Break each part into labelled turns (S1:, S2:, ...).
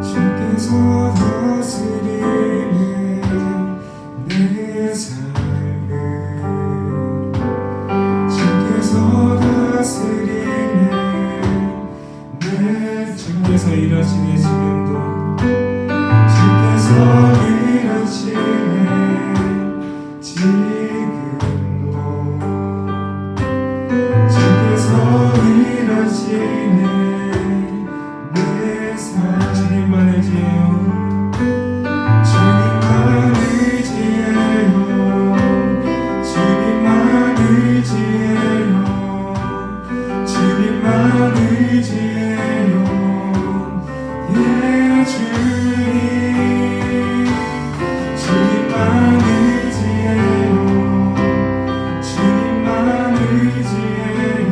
S1: 주께서 다스리는 내 삶을, 주께서 다스리는 주께서 일하시네. 지금도 주께서 일하시네. 지금도 주께서 일하시네. 내 삶 주님만 의지해요. 주님만 의지해요. 주님만 의지해요. 주님만 의지해요. 예 주님, 주님만 의지해요. 주님만 의지해요.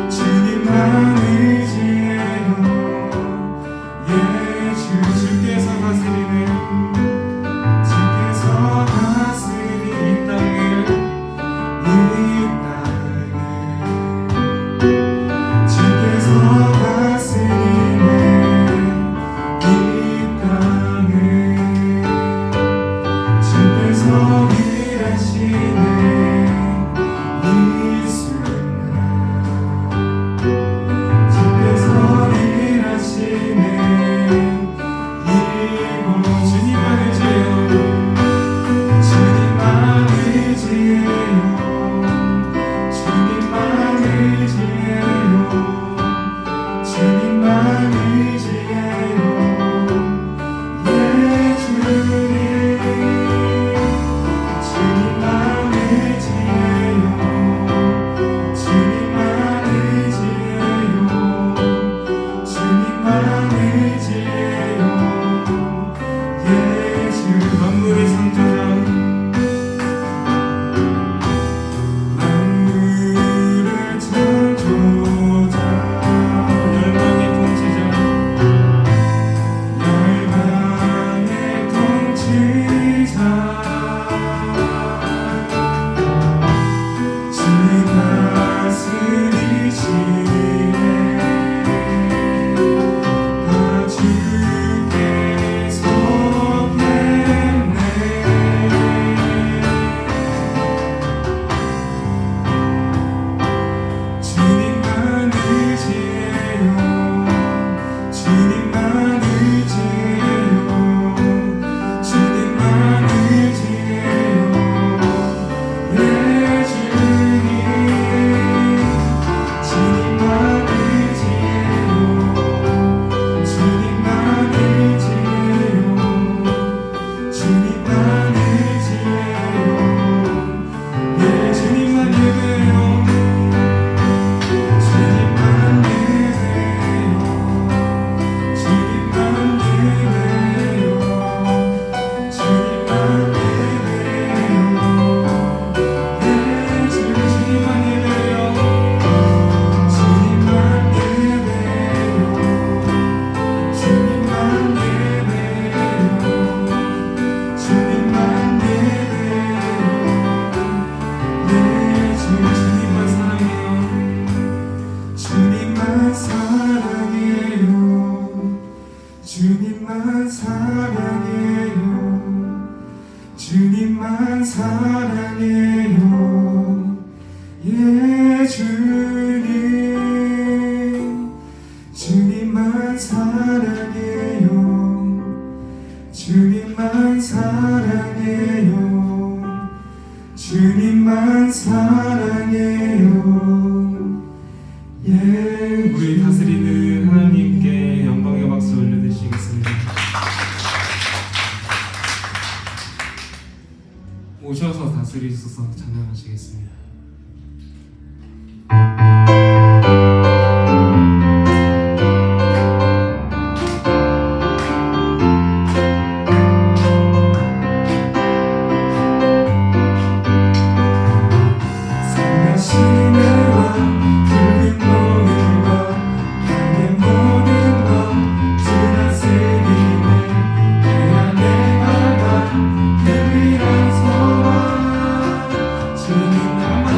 S1: 주님만 의지해요. 예 주께서 다스리는, 주께서 다스리는 이 땅을, 주께서 다스리는 이 땅을, 주께서 일하시네. 이 순간 주께서 일하시네. 이곳 주님만 의지해요. 주님만 의지해요. 주님만 의지해요. 주님만 의지해요. 예 주님, 주님만 의지해요. 주님만 의지해요. 주님만 의지해요. 예 주 만물의 창조자, 만물의 창조자, 열방의 통치자, 열방의 통치자, 주 다스리시네. 다 주께 속했네. 주님만 의지해요. 주님만 의지해요. 주님만 의지해요. 예 주님, 주님만 의지해요. 주님만 의지해요. 주님만 의지해요. 예 주님만 예배해요. 주님만 예배해요. 주님만 예배해요. 주님만 예배해요. 예 주님만 예배해요. 주님만 예배해요. 주님만 예배해요. 주님만 예배해요. 예 주님만 사랑해요. 주님만 사랑해요. 주님만 사랑해요. 주님만 사랑해요. 예 주님, 주님만 사랑해요. 주님만 사랑해요. 주님만 사랑해요. 예 우리 다스리는 하나님께 영광의 박수 올려드리겠습니다. 오셔서 다스리소서 찬양하시겠습니다. 주님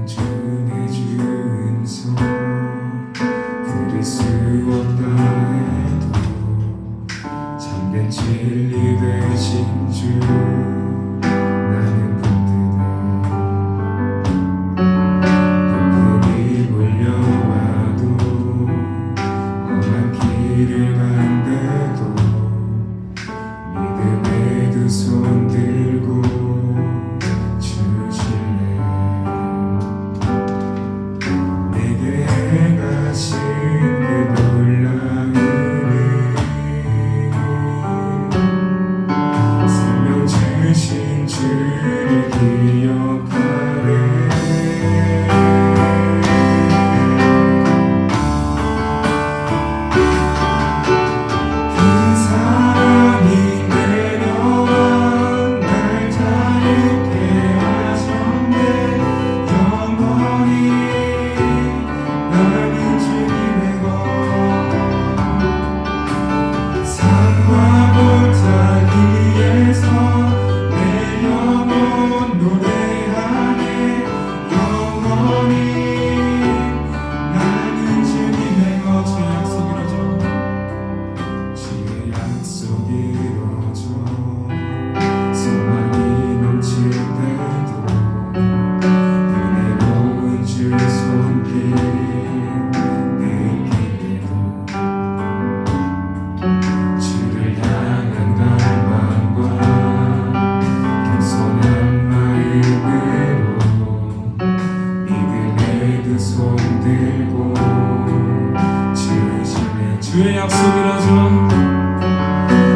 S1: 단순해진 손 들을 수 없다 해도 참된 진리 되신 주 나는 든든해. 폭풍이 몰려와도 험한 길을 간대도 믿음의 두 손 들고 주실래. 내게 행하신 그 놀라운 일 생명 주신 주를 기억하네. 그 사랑이 내려와 날 자유케 하셨네. 영원히 나는 주님의 것 산과 골짜기에서 내 영혼 노래하네. 영원히 나는 주님의 것 주의 약속 이루어져 소망이 넘칠 때도 은혜로운 주 손길 느낄 때도 주를 향한 갈망과 겸손한 마음으로 믿음의 두 손 들고 주실래. 주의 약속 이루어져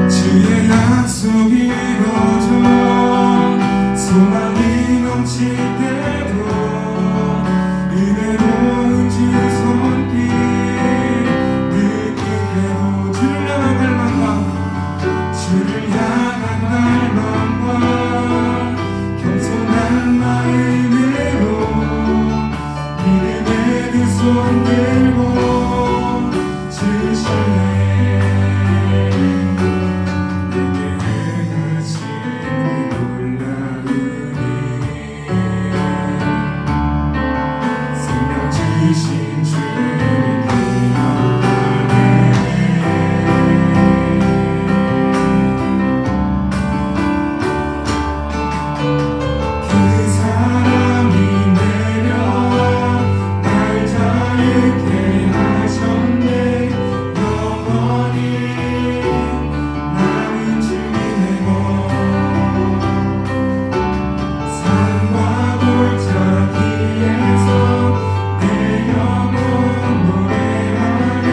S1: 주의 약속 이루어져 소망이 넘칠 때도 은혜로운 주 손길 느낄 때도 주를 향한 갈망과 겸손한 마음으로 믿음의 두 손 들고 주실래. 내게 행하신 그 놀라운 일 생명 주신 주를 기억하네. 그 사랑이 내려와 날 자유케 하셨네. 영원히 나는 주님의 것 산과 골짜기에서 내 영혼 노래하네.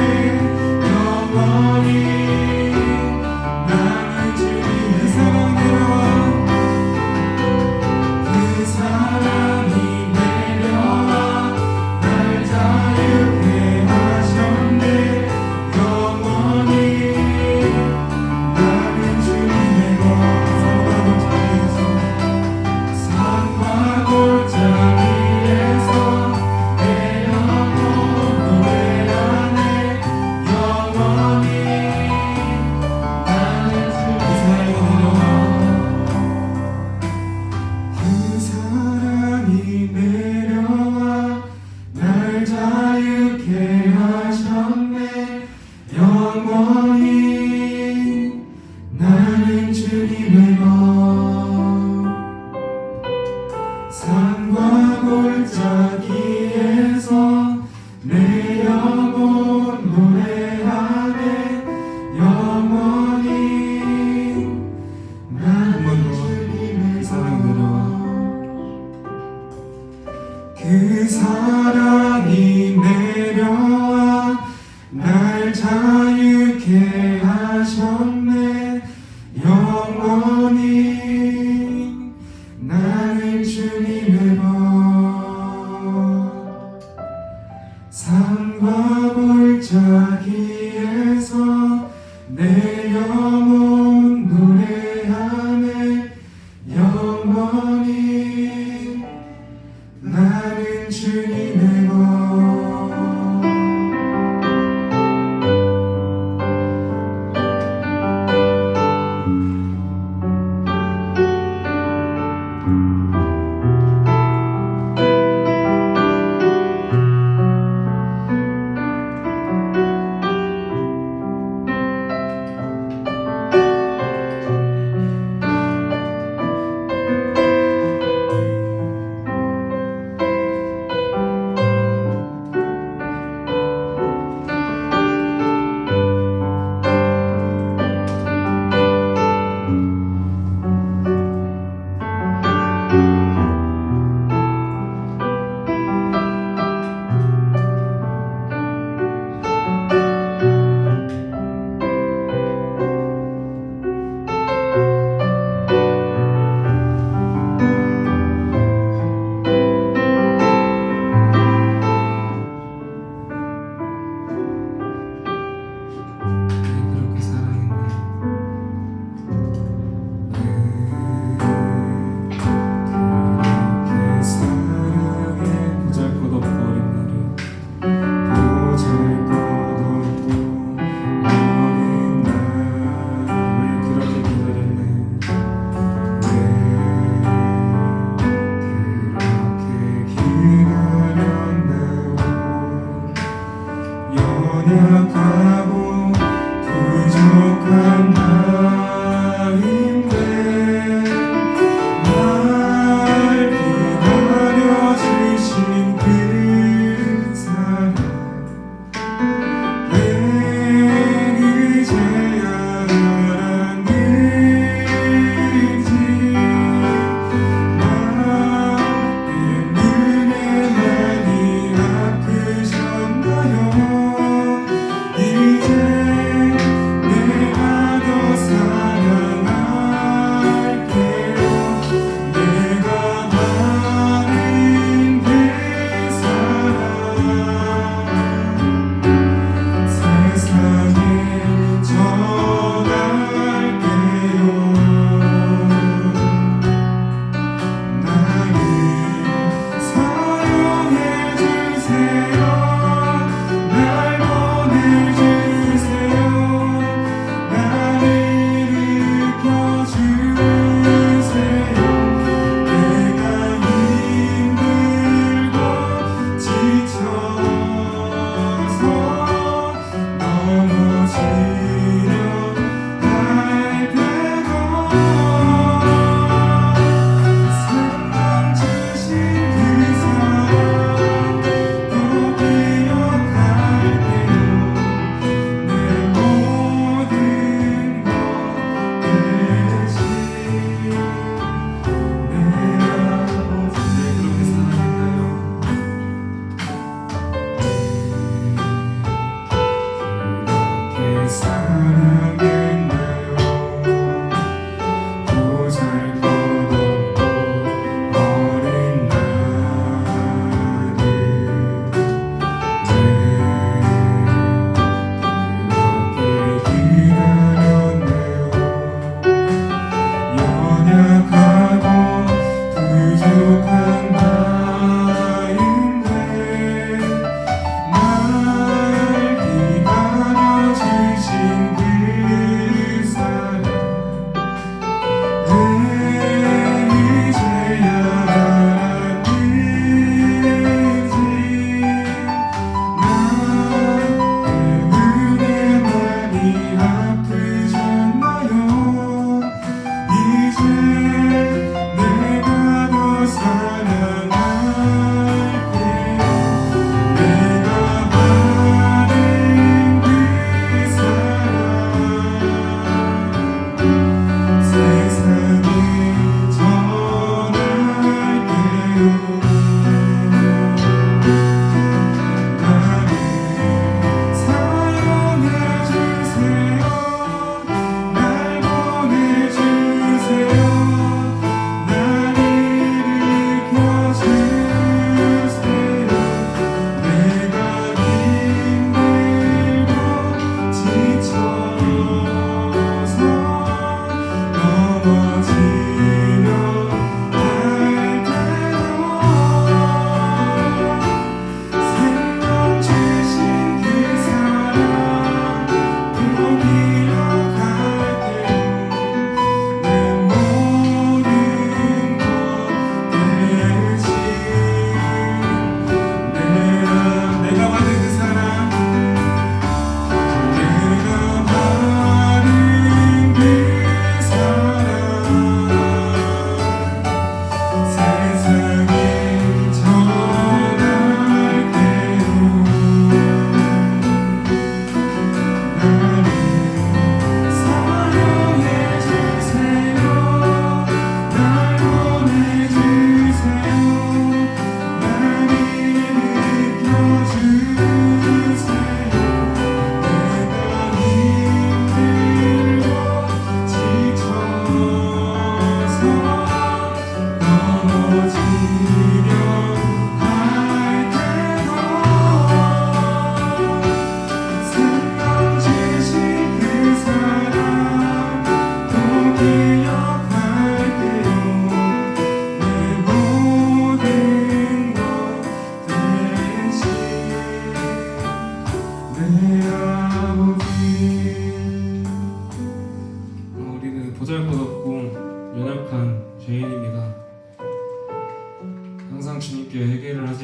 S1: 영원히 나는 주님의 사랑 내려와 그 사랑이 내려와 날 자유케 하셨네. 영원히 나는 주님의 것 산과 골짜기에서 내 영혼 노래하네. 영원히 나는 주님의 그 사랑이 내려와 날 자유케 하셨네. 영원히 나는 주님의 것 산과 골짜기에서 내 영혼 노래하네. 영원히 나는 주님의 사랑 내려와 그 사랑이 내려와 날 자유케 하셨네. 영원히 나는 주님의 것 산과 골짜기에서 내 영혼 노래하네. 영원히 나는 주님의 것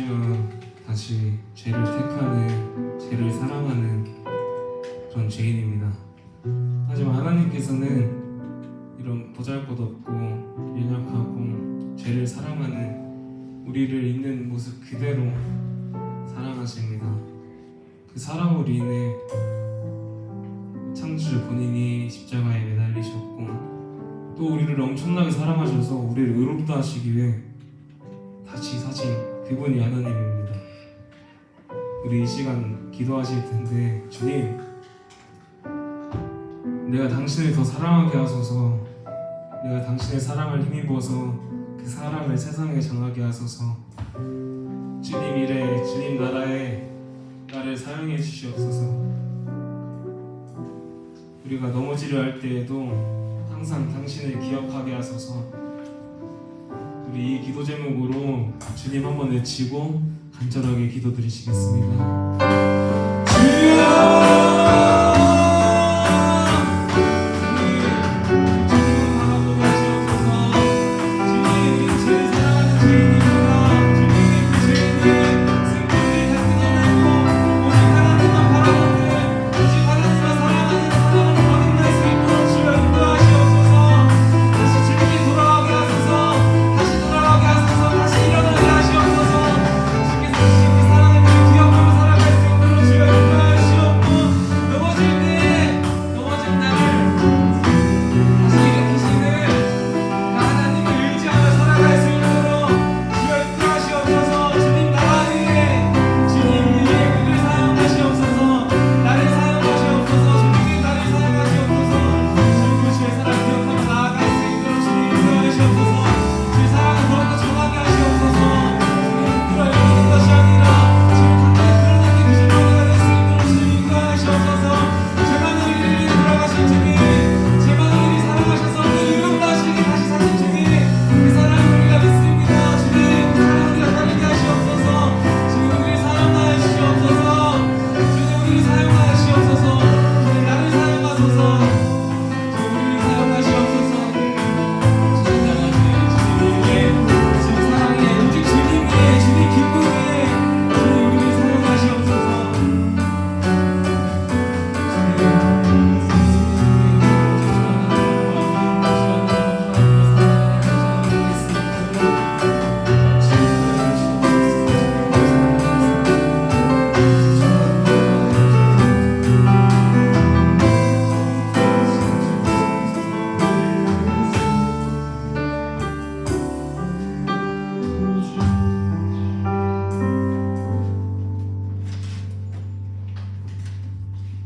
S1: 제가 다시 죄를 택하는, 죄를 사랑하는 그런 죄인입니다. 하지만 하나님께서는 이런 보잘것없고 연약하고 죄를 사랑하는 우리를 있는 모습 그대로 사랑하십니다. 그 사랑으로 인해 창조주 본인이 십자가에 매달리셨고 또 우리를 엄청나게 사랑하셔서 우리를 의롭다 하시기 위해 다시 사신 그분이 하나님입니다. 우리 이 시간 기도하실 텐데, 주님, 내가 당신을 더 사랑하게 하소서. 내가 당신의 사랑을 힘입어서 그 사랑을 세상에 전하게 하소서. 주님 일에, 주님 나라에 나를 사용해 주시옵소서. 우리가 넘어지려 할 때에도 항상 당신을 기억하게 하소서. 우리 이 기도 제목으로 주님 한번 외치고 간절하게 기도드리시겠습니다. 주여!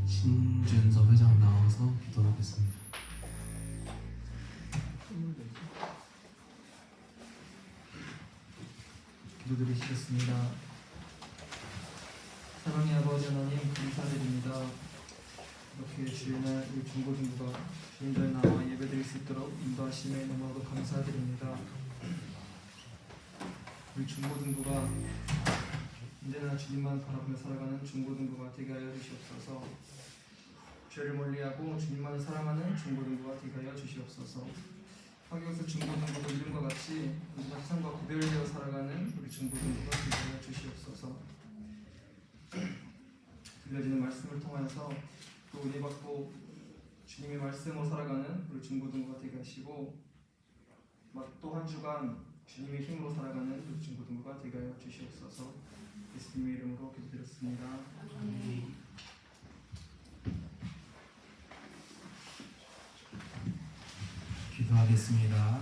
S1: 신준섭 회장 나와서 기도하겠습니다.
S2: 기도드리시겠습니다. 사랑의 아버지 하나님, 감사드립니다. 이렇게 주일날 우리 중고등부가 주일날 나와 예배드릴 수 있도록 인도하심에 너무나도 감사드립니다. 우리 중고등부가 언제나 주님만 바라보며 살아가는 중고등부가 되게 하여 주시옵소서. 죄를 멀리하고 주님만을 사랑하는 중고등부가 되게 하여 주시옵소서. 학교에서 중고등부도 이름과 같이 우리가 세상과 구별되어 살아가는 우리 중고등부가 되게 하여 주시옵소서. 들려지는 말씀을 통하여서 또 은혜 받고 주님의 말씀으로 살아가는 우리 중고등부가 되게 하시고, 또 한 주간 주님의 힘으로 살아가는 우리 중고등부가 되게 하여 주시옵소서. 예수님의 이름으로 기도드렸습니다.
S3: 기도하겠습니다.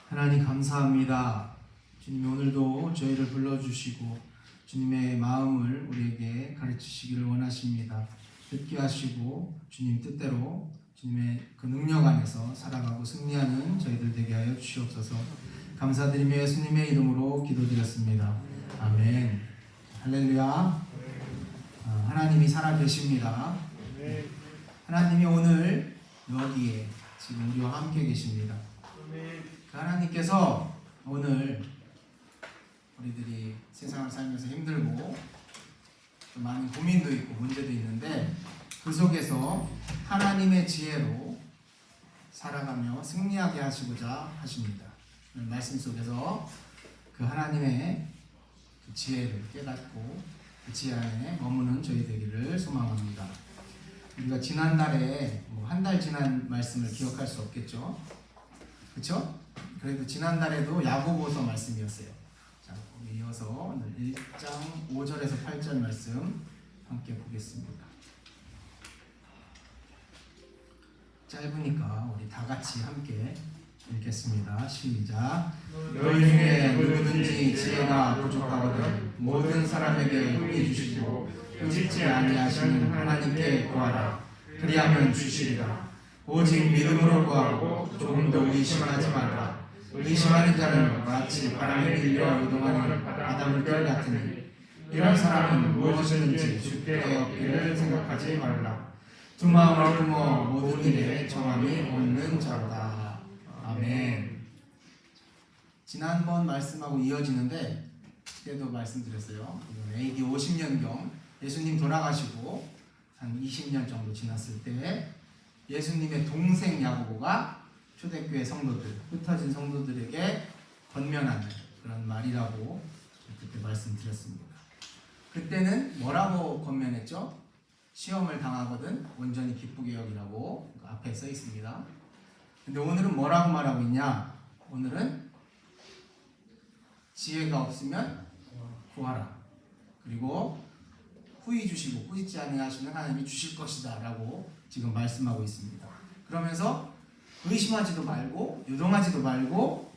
S3: 하나님 감사합니다. 주님이 오늘도 저희를 불러주시고 주님의 마음을 우리에게 가르치시기를 원하십니다. 듣게 하시고 주님 뜻대로 주님의 그 능력 안에서 살아가고 승리하는 저희들 되게 하여 주시옵소서. 감사드리며 예수님의 이름으로 기도드렸습니다. 아멘. 할렐루야. 하나님이 살아계십니다. 하나님이 오늘 여기에 지금 우리와 함께 계십니다. 그 하나님께서 오늘 우리들이 세상을 살면서 힘들고 또 많은 고민도 있고 문제도 있는데 그 속에서 하나님의 지혜로 살아가며 승리하게 하시고자 하십니다. 말씀 속에서 그 하나님의 그 지혜를 깨닫고 그 지혜 안에 머무는 저희 되기를 소망합니다. 우리가 지난달에 한 달 지난 말씀을 기억할 수 없겠죠? 그렇죠? 그래도 지난달에도 야고보서 말씀이었어요. 자, 우리 이어서 오늘 1장 5절에서 8절 말씀 함께 보겠습니다. 짧으니까 우리 다 같이 함께 읽겠습니다. 시작. 너희 중에 누구든지 지혜가 부족하거든 모든 사람에게 후히 주시고 흠짓지 아니하시는 하나님께 구하라. 그리하면 주시리라. 오직 믿음으로 구하고 조금도 의심하지 말라. 의심하는 자는 마치 바람에 밀려 요동하는 바닷물결 같으니 이런 사람은 무엇이든지 주께 얻기를 생각하지 말라. 두 마음을 품어 모든 일에 정함이 없는 자로다. 아멘. 지난번 말씀하고 이어지는데 그때도 말씀드렸어요. AD 50년경 예수님 돌아가시고 한 20년 정도 지났을 때 예수님의 동생 야고보가 초대교회 성도들, 흩어진 성도들에게 권면하는 그런 말이라고 그때 말씀드렸습니다. 그때는 뭐라고 권면했죠? 시험을 당하거든 온전히 기쁘게 여기라고 앞에 써 있습니다. 근데 오늘은 뭐라고 말하고 있냐? 오늘은 지혜가 없으면 구하라. 그리고 후히 주시고 꾸짖지 아니하시는 하나님이 주실 것이다 라고 지금 말씀하고 있습니다. 그러면서 의심하지도 말고 요동하지도 말고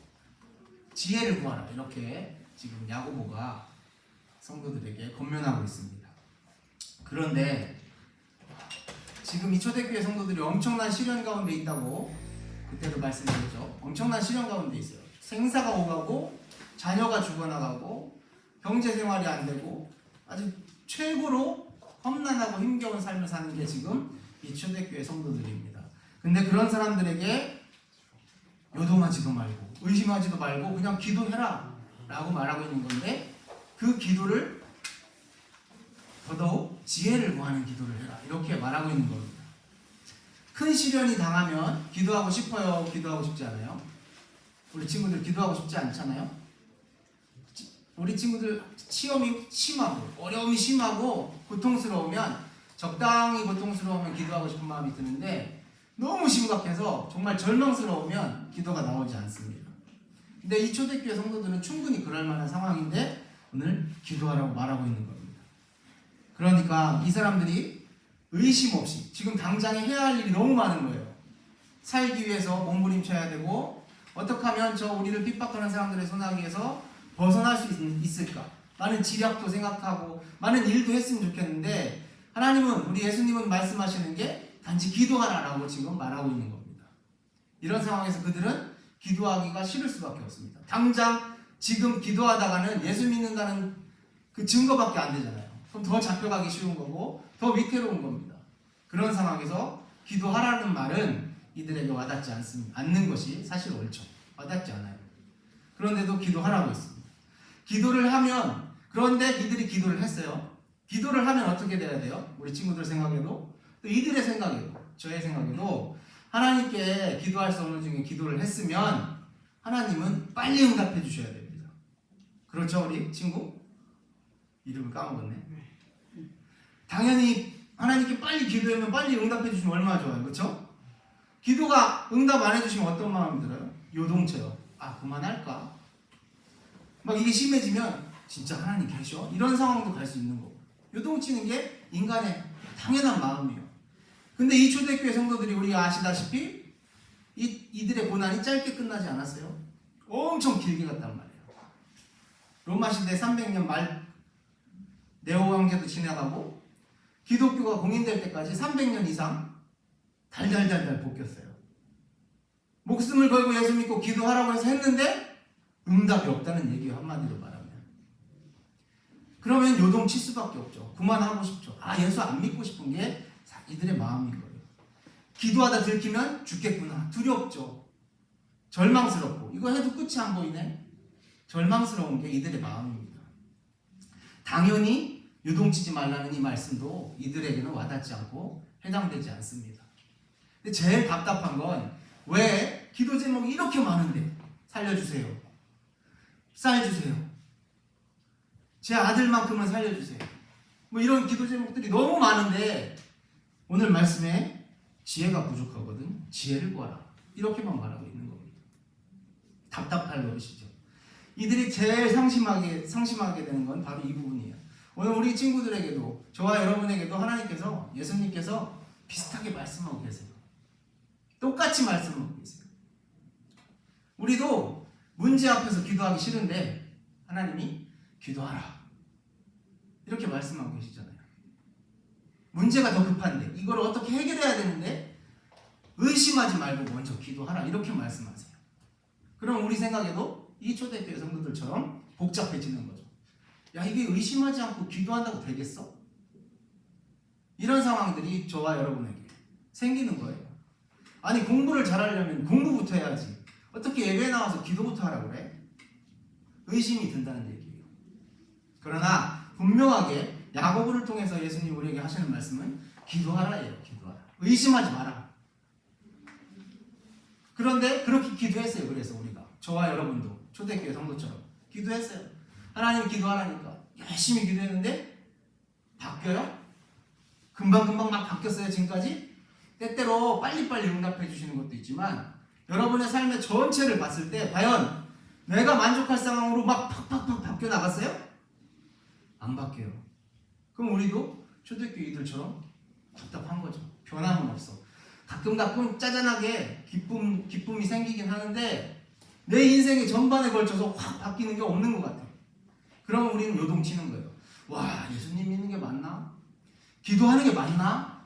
S3: 지혜를 구하라 이렇게 지금 야고보가 성도들에게 권면하고 있습니다. 그런데 지금 이 초대교회 성도들이 엄청난 시련 가운데 있다고 그때도 말씀드렸죠. 엄청난 시련 가운데 있어요. 생사가 오가고 자녀가 죽어나가고 경제생활이 안 되고 아주 최고로 험난하고 힘겨운 삶을 사는 게 지금 이 초대교회 성도들입니다. 근데 그런 사람들에게 요동하지도 말고 의심하지도 말고 그냥 기도해라 라고 말하고 있는 건데 그 기도를 더더욱 지혜를 구하는 기도를 해라 이렇게 말하고 있는 겁니다. 큰 시련이 당하면 기도하고 싶어요? 기도하고 싶지 않아요? 우리 친구들 기도하고 싶지 않잖아요? 우리 친구들 시험이 심하고 어려움이 심하고 고통스러우면 적당히 고통스러우면 기도하고 싶은 마음이 드는데 너무 심각해서 정말 절망스러우면 기도가 나오지 않습니다. 근데 이 초대교회 성도들은 충분히 그럴 만한 상황인데 오늘 기도하라고 말하고 있는 겁니다. 그러니까 이 사람들이 의심 없이 지금 당장에 해야 할 일이 너무 많은 거예요. 살기 위해서 몸부림쳐야 되고 어떻게 하면 저 우리를 핍박하는 사람들의 손아귀에서 벗어날 수 있을까? 많은 지략도 생각하고 많은 일도 했으면 좋겠는데 하나님은 우리 예수님은 말씀하시는 게 단지 기도하라라고 지금 말하고 있는 겁니다. 이런 상황에서 그들은 기도하기가 싫을 수밖에 없습니다. 당장 지금 기도하다가는 예수 믿는다는 그 증거밖에 안 되잖아요. 그럼 더 잡혀가기 쉬운 거고 더 위태로운 겁니다. 그런 상황에서 기도하라는 말은 이들에게 와닿지 않는 것이 사실 옳죠. 와닿지 않아요. 그런데도 기도하라고 했습니다. 기도를 하면 그런데 이들이 기도를 했어요. 기도를 하면 어떻게 돼야 돼요? 우리 친구들 생각에도 또 이들의 생각에도 저의 생각에도 하나님께 기도할 수 없는 중에 기도를 했으면 하나님은 빨리 응답해 주셔야 됩니다. 그렇죠 우리 친구? 이름을 까먹었네. 당연히 하나님께 빨리 기도하면 빨리 응답해 주시면 얼마나 좋아요. 그렇죠? 기도가 응답 안 해주시면 어떤 마음이 들어요? 요동쳐요. 아 그만할까? 막 이게 심해지면 진짜 하나님 계셔? 이런 상황도 갈 수 있는 거고 요동치는 게 인간의 당연한 마음이에요. 근데 이 초대교회 성도들이 우리가 아시다시피 이들의 고난이 짧게 끝나지 않았어요. 엄청 길게 갔단 말이에요. 로마 시대 300년 말 네오 황제도 지나가고 기독교가 공인될 때까지 300년 이상 달달달달 볶였어요. 목숨을 걸고 예수 믿고 기도하라고 해서 했는데 응답이 없다는 얘기예요. 한마디로 말하면. 그러면 요동칠 수밖에 없죠. 그만하고 싶죠. 아 예수 안 믿고 싶은 게 이들의 마음인 거예요. 기도하다 들키면 죽겠구나. 두렵죠. 절망스럽고 이거 해도 끝이 안 보이네. 절망스러운 게 이들의 마음입니다. 당연히 요동치지 말라는 이 말씀도 이들에게는 와닿지 않고 해당되지 않습니다. 근데 제일 답답한 건 왜 기도 제목이 이렇게 많은데 살려주세요. 쌀 주세요. 제 아들만큼은 살려주세요. 뭐 이런 기도 제목들이 너무 많은데 오늘 말씀에 지혜가 부족하거든. 지혜를 구하라. 이렇게만 말하고 있는 겁니다. 답답할 노릇이죠. 이들이 제일 상심하게 되는 건 바로 이 부분이에요. 오늘 우리 친구들에게도 저와 여러분에게도 하나님께서 예수님께서 비슷하게 말씀하고 계세요. 똑같이 말씀하고 계세요. 우리도 문제 앞에서 기도하기 싫은데 하나님이 기도하라 이렇게 말씀하고 계시잖아요. 문제가 더 급한데 이걸 어떻게 해결해야 되는데 의심하지 말고 먼저 기도하라 이렇게 말씀하세요. 그럼 우리 생각에도 이 초대교회 성도들처럼 복잡해지는 거죠. 야, 이게 의심하지 않고 기도한다고 되겠어? 이런 상황들이 저와 여러분에게 생기는 거예요. 아니, 공부를 잘하려면 공부부터 해야지 어떻게 예배에 나와서 기도부터 하라고 그래? 의심이 든다는 얘기예요. 그러나 분명하게 야고보를 통해서 예수님 우리에게 하시는 말씀은 기도하라예요. 기도하라. 의심하지 마라. 그런데 그렇게 기도했어요. 그래서 우리가 저와 여러분도 초대교회 성도처럼 기도했어요. 하나님 기도하라니까 열심히 기도했는데 바뀌어요? 금방금방 막 바뀌었어요. 지금까지? 때때로 빨리빨리 응답해 주시는 것도 있지만 여러분의 삶의 전체를 봤을 때 과연 내가 만족할 상황으로 막 팍팍팍 바뀌어 나갔어요? 안 바뀌어요. 그럼 우리도 초대교회들처럼 답답한 거죠. 변함은 없어. 가끔 짜잔하게 기쁨이 생기긴 하는데 내 인생의 전반에 걸쳐서 확 바뀌는 게 없는 것 같아요. 그러면 우리는 요동치는 거예요. 와, 예수님 믿는 게 맞나? 기도하는 게 맞나?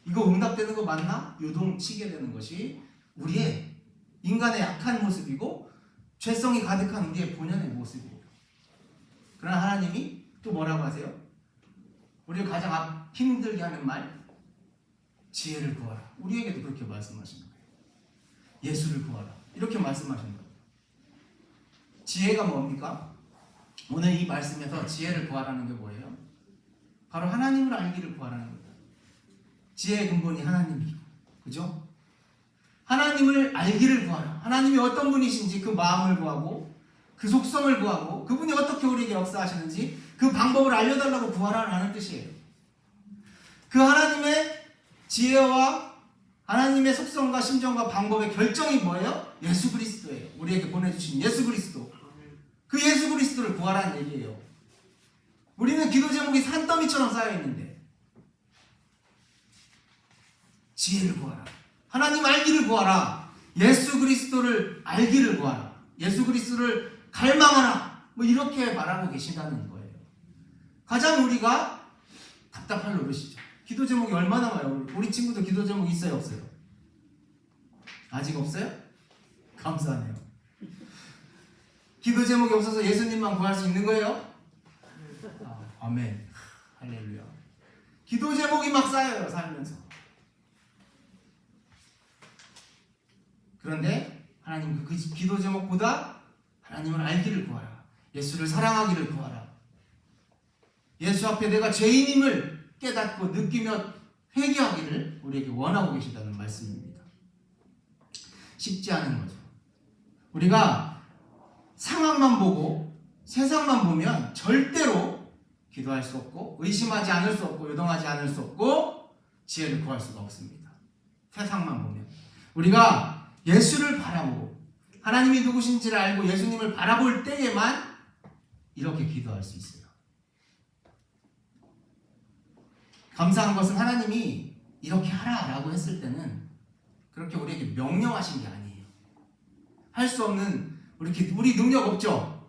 S3: 이거 응답되는 거 맞나? 요동치게 되는 것이 우리의 인간의 약한 모습이고 죄성이 가득한 우리의 본연의 모습이에요. 그러나 하나님이 또 뭐라고 하세요? 우리를 가장 힘들게 하는 말, 지혜를 구하라. 우리에게도 그렇게 말씀하신 거예요. 예수를 구하라. 이렇게 말씀하신 거예요. 지혜가 뭡니까? 오늘 이 말씀에서 지혜를 구하라는 게 뭐예요? 바로 하나님을 알기를 구하라는 거예요. 지혜의 근본이 하나님이고, 그죠? 하나님을 알기를 구하라. 하나님이 어떤 분이신지 그 마음을 구하고 그 속성을 구하고 그분이 어떻게 우리에게 역사하시는지 그 방법을 알려달라고 구하라는 뜻이에요. 그 하나님의 지혜와 하나님의 속성과 심정과 방법의 결정이 뭐예요? 예수 그리스도예요. 우리에게 보내주신 예수 그리스도. 그 예수 그리스도를 구하라는 얘기예요. 우리는 기도 제목이 산더미처럼 쌓여있는데 지혜를 구하라. 하나님 알기를 구하라. 예수 그리스도를 알기를 구하라. 예수 그리스도를 갈망하라. 뭐 이렇게 말하고 계신다는 거예요. 가장 우리가 답답할 노릇이죠. 기도 제목이 얼마나 많아요. 우리 친구들 기도 제목 있어요, 없어요? 아직 없어요? 감사하네요. 기도 제목이 없어서 예수님만 구할 수 있는 거예요? 아멘. 할렐루야. 기도 제목이 막 쌓여요, 살면서. 그런데 하나님 그 기도 제목보다 하나님을 알기를 구하라. 예수를 사랑하기를 구하라. 예수 앞에 내가 죄인임을 깨닫고 느끼며 회개하기를 우리에게 원하고 계시다는 말씀입니다. 쉽지 않은 거죠. 우리가 상황만 보고 세상만 보면 절대로 기도할 수 없고 의심하지 않을 수 없고 요동하지 않을 수 없고 지혜를 구할 수가 없습니다. 세상만 보면 우리가 예수를 바라보고 하나님이 누구신지를 알고 예수님을 바라볼 때에만 이렇게 기도할 수 있어요. 감사한 것은 하나님이 이렇게 하라라고 했을 때는 그렇게 우리에게 명령하신 게 아니에요. 할 수 없는 우리 능력 없죠?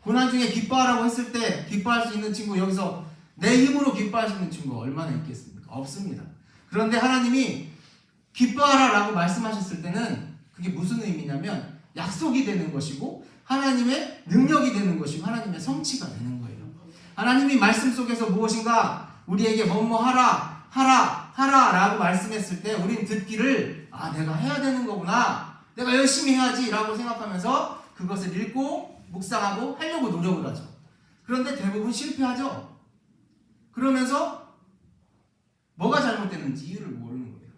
S3: 고난 중에 기뻐하라고 했을 때 기뻐할 수 있는 친구 여기서 내 힘으로 기뻐할 수 있는 친구가 얼마나 있겠습니까? 없습니다. 그런데 하나님이 기뻐하라라고 말씀하셨을 때는 그게 무슨 의미냐면 약속이 되는 것이고 하나님의 능력이 되는 것이고 하나님의 성취가 되는 거예요. 하나님이 말씀 속에서 무엇인가 우리에게 뭐뭐 하라 라고 말씀했을 때 우린 듣기를 내가 해야 되는 거구나, 내가 열심히 해야지 라고 생각하면서 그것을 읽고 묵상하고 하려고 노력을 하죠. 그런데 대부분 실패하죠. 그러면서 뭐가 잘못됐는지 이유를 모르는 거예요.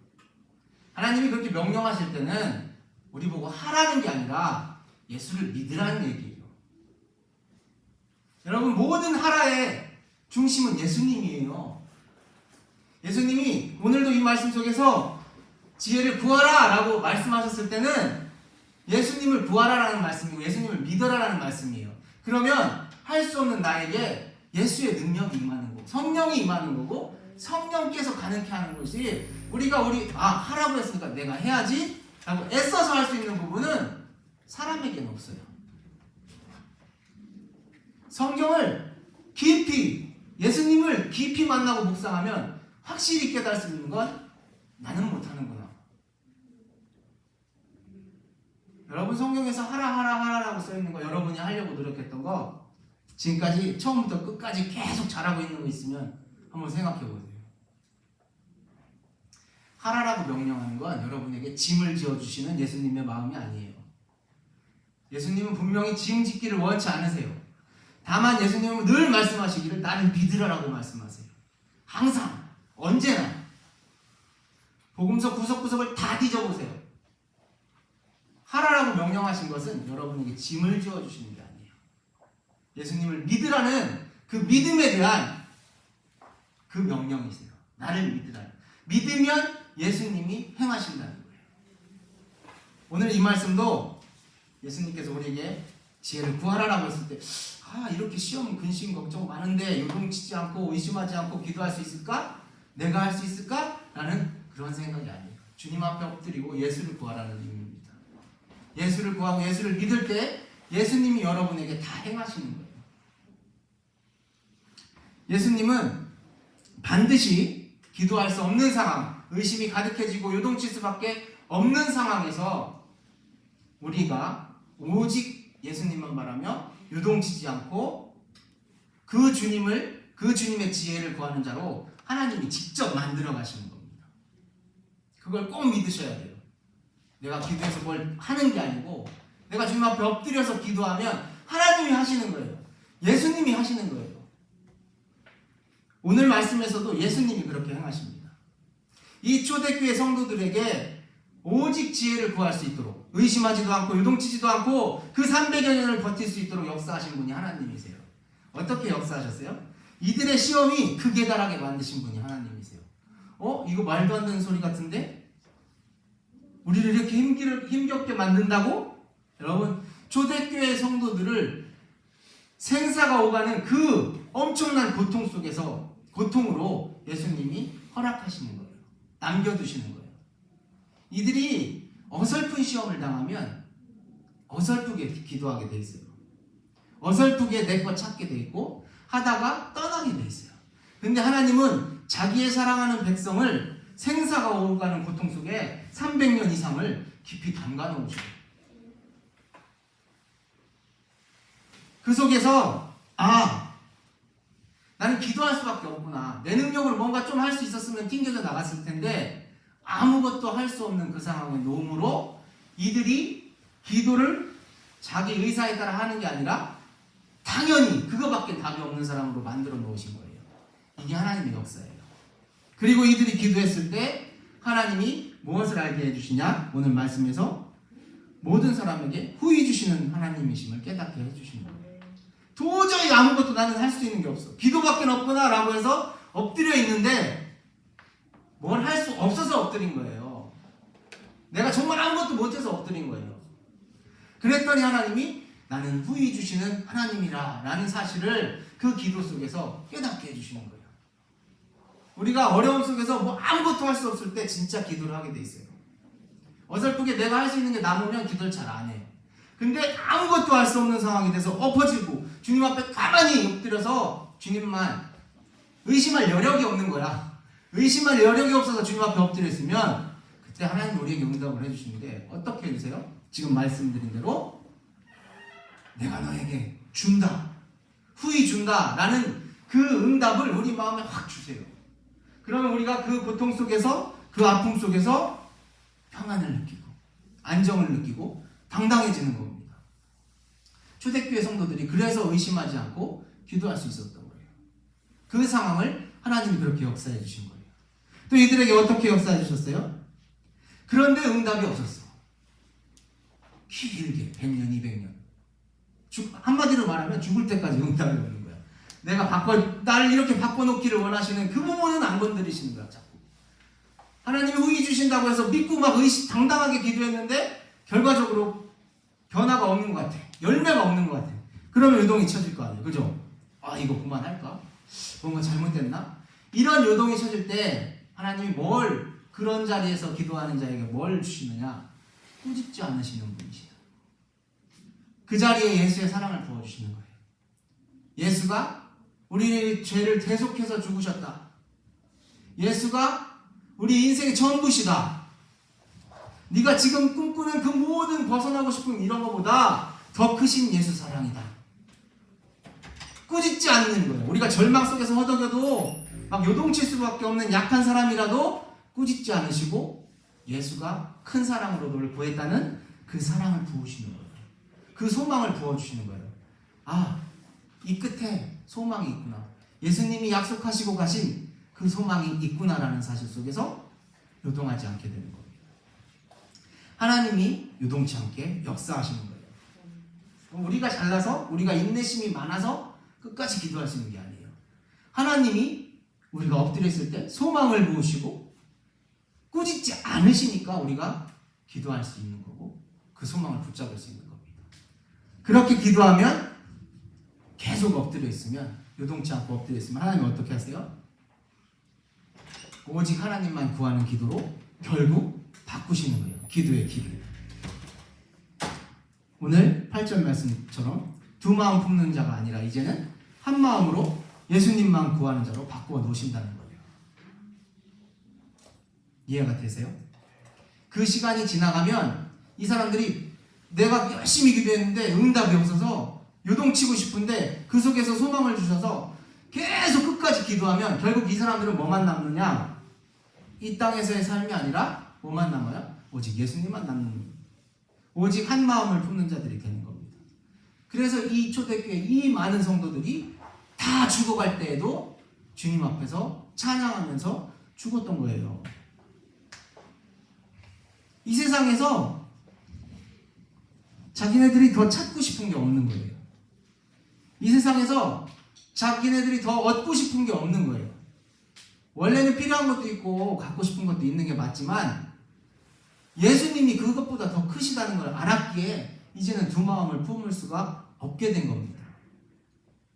S3: 하나님이 그렇게 명령하실 때는 우리 보고 하라는 게 아니라 예수를 믿으라는 얘기예요. 여러분, 모든 하라의 중심은 예수님이에요. 예수님이 오늘도 이 말씀 속에서 지혜를 구하라 라고 말씀하셨을 때는 예수님을 구하라라는 말씀이고 예수님을 믿어라라는 말씀이에요. 그러면 할 수 없는 나에게 예수의 능력이 임하는 거고 성령이 임하는 거고 성령께서 가능케 하는 것이 우리가 하라고 했으니까 내가 해야지 라고 애써서 할 수 있는 부분은 사람에게는 없어요. 성경을 깊이 예수님을 깊이 만나고 묵상하면 확실히 깨달을 수 있는 건 나는 못하는구나. 여러분, 성경에서 하라고 써있는 거 여러분이 하려고 노력했던 거 지금까지 처음부터 끝까지 계속 잘하고 있는 거 있으면 한번 생각해 보세요. 하라라고 명령하는 건 여러분에게 짐을 지어주시는 예수님의 마음이 아니에요. 예수님은 분명히 짐 짓기를 원치 않으세요. 다만 예수님은 늘 말씀하시기를 나를 믿으라라고 말씀하세요. 항상 언제나 복음서 구석구석을 다 뒤져보세요. 하라라고 명령하신 것은 여러분에게 짐을 지어주시는 게 아니에요. 예수님을 믿으라는 그 믿음에 대한 그 명령이세요. 나를 믿으라는. 믿으면 예수님이 행하신다는 거예요. 오늘 이 말씀도 예수님께서 우리에게 지혜를 구하라라고 했을 때 이렇게 시험, 근심, 걱정 많은데 요동치지 않고 의심하지 않고 기도할 수 있을까? 내가 할 수 있을까? 라는 그런 생각이 아니에요. 주님 앞에 엎드리고 예수를 구하라는 의미입니다. 예수를 구하고 예수를 믿을 때 예수님이 여러분에게 다 행하시는 거예요. 예수님은 반드시 기도할 수 없는 상황, 의심이 가득해지고 요동칠 수밖에 없는 상황에서 우리가 오직 예수님만 바라며 요동치지 않고 그 주님의 지혜를 구하는 자로 하나님이 직접 만들어 가시는 겁니다. 그걸 꼭 믿으셔야 돼요. 내가 기도해서 뭘 하는 게 아니고 내가 주님 앞에 엎드려서 기도하면 하나님이 하시는 거예요. 예수님이 하시는 거예요. 오늘 말씀에서도 예수님이 그렇게 행하십니다. 이 초대교회 성도들에게 오직 지혜를 구할 수 있도록 의심하지도 않고 요동치지도 않고 그 300여 년을 버틸 수 있도록 역사하신 분이 하나님이세요. 어떻게 역사하셨어요? 이들의 시험이 크게 달하게 만드신 분이 하나님이세요. 이거 말도 안 되는 소리 같은데? 우리를 이렇게 힘겹게 만든다고? 여러분, 초대교회 성도들을 생사가 오가는 그 엄청난 고통 속에서 고통으로 예수님이 허락하시는 거예요. 남겨두시는 거예요. 이들이 어설픈 시험을 당하면 어설프게 기도하게 돼 있어요. 어설프게 내 것 찾게 돼 있고 하다가 떠나게 돼 있어요. 근데 하나님은 자기의 사랑하는 백성을 생사가 오가는 고통 속에 300년 이상을 깊이 담가 놓으셔요. 그 속에서 나는 기도할 수밖에 없구나. 내 능력으로 뭔가 좀 할 수 있었으면 튕겨져 나갔을 텐데 아무것도 할 수 없는 그 상황에 놓음으로 이들이 기도를 자기 의사에 따라 하는 게 아니라 당연히 그거밖에 답이 없는 사람으로 만들어 놓으신 거예요. 이게 하나님의 역사예요. 그리고 이들이 기도했을 때 하나님이 무엇을 알게 해주시냐? 오늘 말씀에서 모든 사람에게 후히 주시는 하나님이심을 깨닫게 해주시는 거예요. 도저히 아무것도 나는 할 수 있는 게 없어. 기도밖에 없구나 라고 해서 엎드려 있는데 뭘 할 수 없어서 엎드린 거예요. 내가 정말 아무것도 못해서 엎드린 거예요. 그랬더니 하나님이 나는 후히 주시는 하나님이라 라는 사실을 그 기도 속에서 깨닫게 해주시는 거예요. 우리가 어려움 속에서 뭐 아무것도 할 수 없을 때 진짜 기도를 하게 돼 있어요. 어설프게 내가 할 수 있는 게 남으면 기도를 잘 안 해요. 근데 아무것도 할 수 없는 상황이 돼서 엎어지고 주님 앞에 가만히 엎드려서 주님만 의심할 여력이 없는 거야. 의심할 여력이 없어서 주님 앞에 엎드려 있으면 그때 하나님 우리에게 응답을 해주시는데 어떻게 해주세요? 지금 말씀드린 대로 내가 너에게 준다, 후히 준다 라는 그 응답을 우리 마음에 확 주세요. 그러면 우리가 그 고통 속에서 그 아픔 속에서 평안을 느끼고 안정을 느끼고 당당해지는 겁니다. 초대교회 성도들이 그래서 의심하지 않고 기도할 수 있었던 거예요. 그 상황을 하나님이 그렇게 역사해 주신 거예요. 또 이들에게 어떻게 역사해 주셨어요? 그런데 응답이 없었어. 길게 100년, 200년. 한마디로 말하면 죽을 때까지 응답이 오는 거야. 나를 이렇게 바꿔놓기를 원하시는 그 부분은 안 건드리시는 거야. 자꾸 하나님이 후이 주신다고 해서 믿고 막 당당하게 기도했는데 결과적으로 변화가 없는 것 같아. 열매가 없는 것 같아. 그러면 요동이 쳐질 거 아니에요. 그죠? 아, 이거 그만할까? 뭔가 잘못됐나? 이런 요동이 쳐질 때 하나님이 그런 자리에서 기도하는 자에게 뭘 주시느냐? 꾸짖지 않으시는 분이시다. 그 자리에 예수의 사랑을 부어주시는 거예요. 예수가 우리의 죄를 대속해서 죽으셨다. 예수가 우리 인생의 전부시다. 네가 지금 꿈꾸는 그 모든 벗어나고 싶은 이런 것보다 더 크신 예수 사랑이다. 꾸짖지 않는 거예요. 우리가 절망 속에서 허덕여도 막 요동칠 수밖에 없는 약한 사람이라도 꾸짖지 않으시고 예수가 큰 사랑으로 너를 구했다는 그 사랑을 부으시는 거예요. 그 소망을 부어주시는 거예요. 아, 이 끝에 소망이 있구나. 예수님이 약속하시고 가신 그 소망이 있구나라는 사실 속에서 요동하지 않게 되는 겁니다. 하나님이 요동치 않게 역사하시는 거예요. 우리가 잘나서, 우리가 인내심이 많아서 끝까지 기도할 수 있는 게 아니에요. 하나님이 우리가 엎드려 있을 때 소망을 부으시고 꾸짖지 않으시니까 우리가 기도할 수 있는 거고 그 소망을 붙잡을 수 있는 겁니다. 그렇게 기도하면 계속 엎드려 있으면, 요동치 않고 엎드려 있으면 하나님은 어떻게 하세요? 오직 하나님만 구하는 기도로 결국 바꾸시는 거예요. 기도의 길을. 오늘 8절 말씀처럼 두 마음 품는 자가 아니라 이제는 한 마음으로 예수님만 구하는 자로 바꾸어 놓으신다는 거예요. 이해가 되세요? 그 시간이 지나가면 이 사람들이 내가 열심히 기도했는데 응답이 없어서 요동치고 싶은데 그 속에서 소망을 주셔서 계속 끝까지 기도하면 결국 이 사람들은 뭐만 남느냐? 이 땅에서의 삶이 아니라 뭐만 남아요? 오직 예수님만 남는 거예요. 오직 한 마음을 품는 자들이 되는 겁니다. 그래서 이 초대교회 이 많은 성도들이 다 죽어갈 때에도 주님 앞에서 찬양하면서 죽었던 거예요. 이 세상에서 자기네들이 더 찾고 싶은 게 없는 거예요. 이 세상에서 자기네들이 더 얻고 싶은 게 없는 거예요. 원래는 필요한 것도 있고 갖고 싶은 것도 있는 게 맞지만 예수님이 그것보다 더 크시다는 걸 알았기에 이제는 두 마음을 품을 수가 없게 된 겁니다.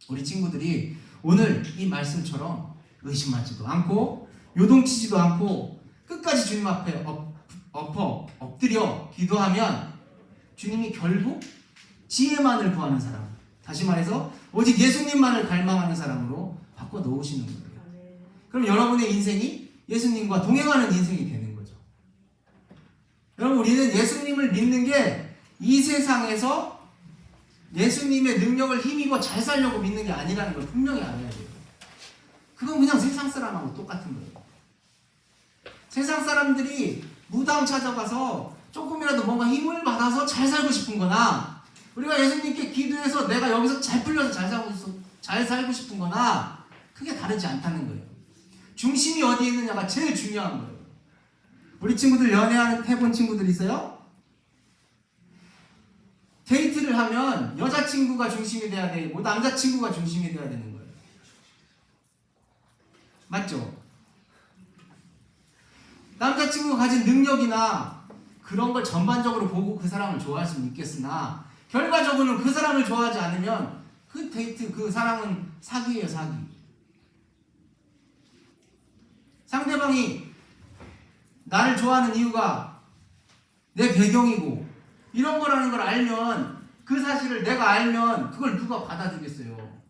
S3: 우리 친구들이 오늘 이 말씀처럼 의심하지도 않고 요동치지도 않고 끝까지 주님 앞에 엎드려 기도하면 주님이 결국 지혜만을 구하는 사람, 다시 말해서 오직 예수님만을 갈망하는 사람으로 바꿔 놓으시는 거예요. 그럼 여러분의 인생이 예수님과 동행하는 인생이 되는 거죠. 여러분, 우리는 예수님을 믿는 게 이 세상에서 예수님의 능력을 힘입어 잘 살려고 믿는 게 아니라는 걸 분명히 알아야 돼요. 그건 그냥 세상 사람하고 똑같은 거예요. 세상 사람들이 무당 찾아가서 조금이라도 뭔가 힘을 받아서 잘 살고 싶은 거나, 우리가 예수님께 기도해서 내가 여기서 잘 풀려서 잘 살고 싶은 거나, 크게 다르지 않다는 거예요. 중심이 어디에 있느냐가 제일 중요한 거예요. 우리 친구들 연애해본 친구들 있어요? 데이트를 하면 여자친구가 중심이 돼야 되고 남자친구가 중심이 돼야 되는 거예요. 맞죠? 남자친구가 가진 능력이나 그런 걸 전반적으로 보고 그 사람을 좋아할 수는 있겠으나 결과적으로는 그 사람을 좋아하지 않으면 그 데이트, 그 사랑은 사기예요, 사기. 상대방이 나를 좋아하는 이유가 내 배경이고 이런 거라는 걸 알면, 그 사실을 내가 알면 그걸 누가 받아주겠어요.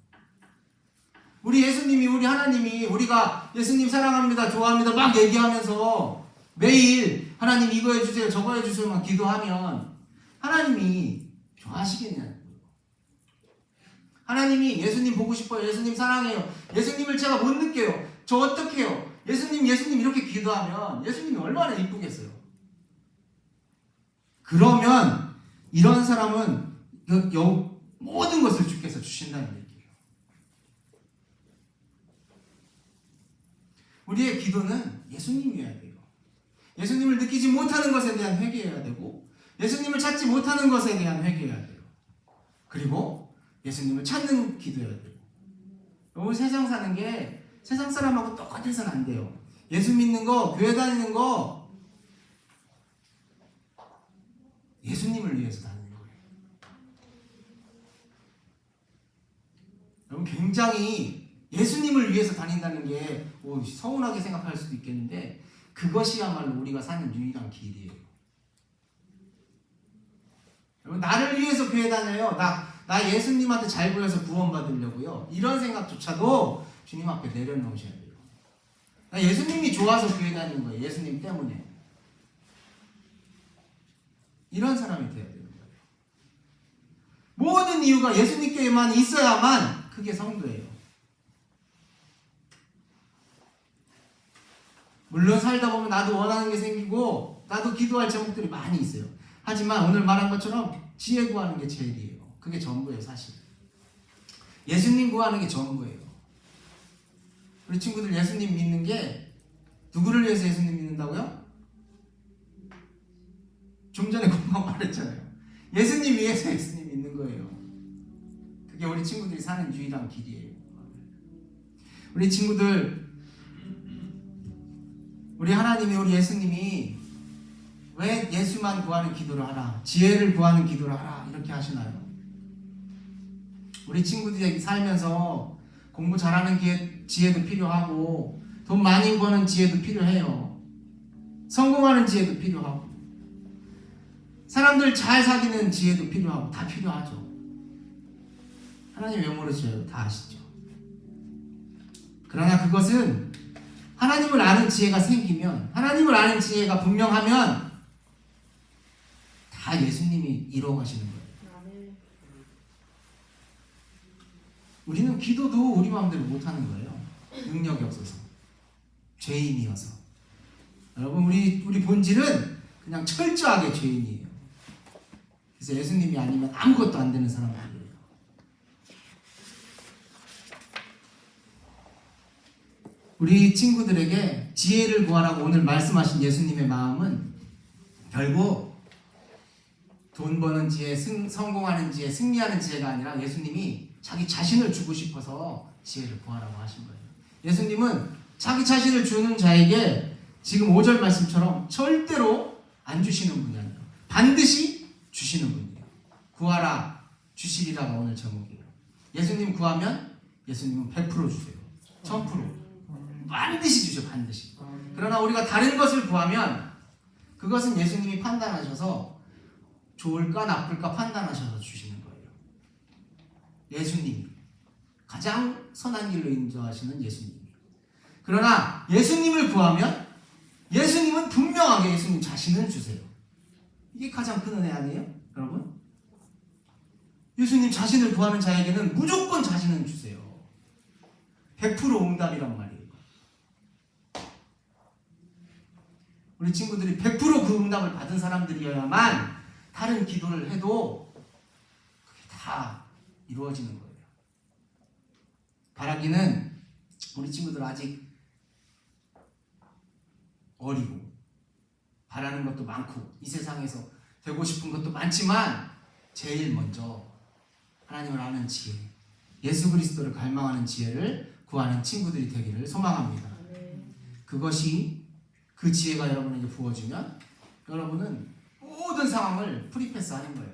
S3: 우리 예수님이, 우리 하나님이, 우리가 예수님 사랑합니다, 좋아합니다 막 얘기하면서 매일 하나님 이거 해주세요 저거 해주세요만 기도하면 하나님이 좋아하시겠냐는 거예요. 하나님이 예수님 보고 싶어요, 예수님 사랑해요, 예수님을 제가 못 느껴요, 저 어떻게 해요, 예수님 이렇게 기도하면 예수님이 얼마나 이쁘겠어요. 그러면 이런 사람은 모든 것을 주께서 주신다는 얘기예요. 우리의 기도는 예수님이어야 돼요. 예수님을 느끼지 못하는 것에 대한 회개해야 되고 예수님을 찾지 못하는 것에 대한 회개해야 돼요. 그리고 예수님을 찾는 기도해야 돼요. 여러분 세상 사는 게 세상 사람하고 똑같아서는 안 돼요. 예수 믿는 거, 교회 다니는 거 예수님을 위해서 다니는 거예요. 여러분 굉장히 예수님을 위해서 다닌다는 게 서운하게 생각할 수도 있겠는데 그것이야말로 우리가 사는 유일한 길이에요. 여러분 나를 위해서 교회 다녀요. 나 예수님한테 잘 보여서 구원받으려고요. 이런 생각조차도 주님 앞에 내려놓으셔야 돼요. 나 예수님이 좋아서 교회 다니는 거예요. 예수님 때문에. 이런 사람이 되어야 되는 거예요. 모든 이유가 예수님께만 있어야만 그게 성도예요. 물론 살다 보면 나도 원하는 게 생기고 나도 기도할 제목들이 많이 있어요. 하지만 오늘 말한 것처럼 지혜 구하는 게 제일이에요. 그게 전부예요, 사실. 예수님 구하는 게 전부예요. 우리 친구들 예수님 믿는 게 누구를 위해서 예수님 믿는다고요? 좀 전에 금방 말했잖아요. 예수님 위해서 예수님 믿는 거예요. 그게 우리 친구들이 사는 유일한 길이에요. 우리 친구들, 우리 하나님이, 우리 예수님이 왜 예수만 구하는 기도를 하라, 지혜를 구하는 기도를 하라 이렇게 하시나요? 우리 친구들이 살면서 공부 잘하는 지혜도 필요하고 돈 많이 버는 지혜도 필요해요. 성공하는 지혜도 필요하고 사람들 잘 사귀는 지혜도 필요하고 다 필요하죠. 하나님 왜 모르셔요? 다 아시죠. 그러나 그것은 하나님을 아는 지혜가 생기면, 하나님을 아는 지혜가 분명하면 다 예수님이 이루어가시는 거예요. 우리는 기도도 우리 마음대로 못하는 거예요. 능력이 없어서, 죄인이어서. 여러분 우리 본질은 그냥 철저하게 죄인이에요. 그래서 예수님이 아니면 아무것도 안 되는 사람들이에요. 우리 친구들에게 지혜를 구하라고 오늘 말씀하신 예수님의 마음은 결국 돈 버는 지혜, 성공하는 지혜, 승리하는 지혜가 아니라 예수님이 자기 자신을 주고 싶어서 지혜를 구하라고 하신 거예요. 예수님은 자기 자신을 주는 자에게 지금 5절 말씀처럼 절대로 안 주시는 분이 아니에요. 반드시 주시는 분이에요. 구하라 주시리라가 오늘 제목이에요. 예수님 구하면 예수님은 100% 주세요. 1000% 반드시 주죠. 반드시. 그러나 우리가 다른 것을 구하면 그것은 예수님이 판단하셔서 좋을까 나쁠까 판단하셔서 주시는 거예요. 예수님이 가장 선한 길로 인도하시는 예수님이. 그러나 예수님을 구하면 예수님은 분명하게 예수님 자신을 주세요. 이게 가장 큰 은혜 아니에요? 여러분? 예수님 자신을 구하는 자에게는 무조건 자신을 주세요. 100% 응답이란 말이에요. 우리 친구들이 100% 그 응답을 받은 사람들이어야만 다른 기도를 해도 그게 다 이루어지는 거예요. 바라기는 우리 친구들 아직 어리고 바라는 것도 많고 이 세상에서 되고 싶은 것도 많지만 제일 먼저 하나님을 아는 지혜, 예수 그리스도를 갈망하는 지혜를 구하는 친구들이 되기를 소망합니다. 그것이 그 지혜가 여러분에게 부어지면 여러분은 모든 상황을 프리패스하는 거예요.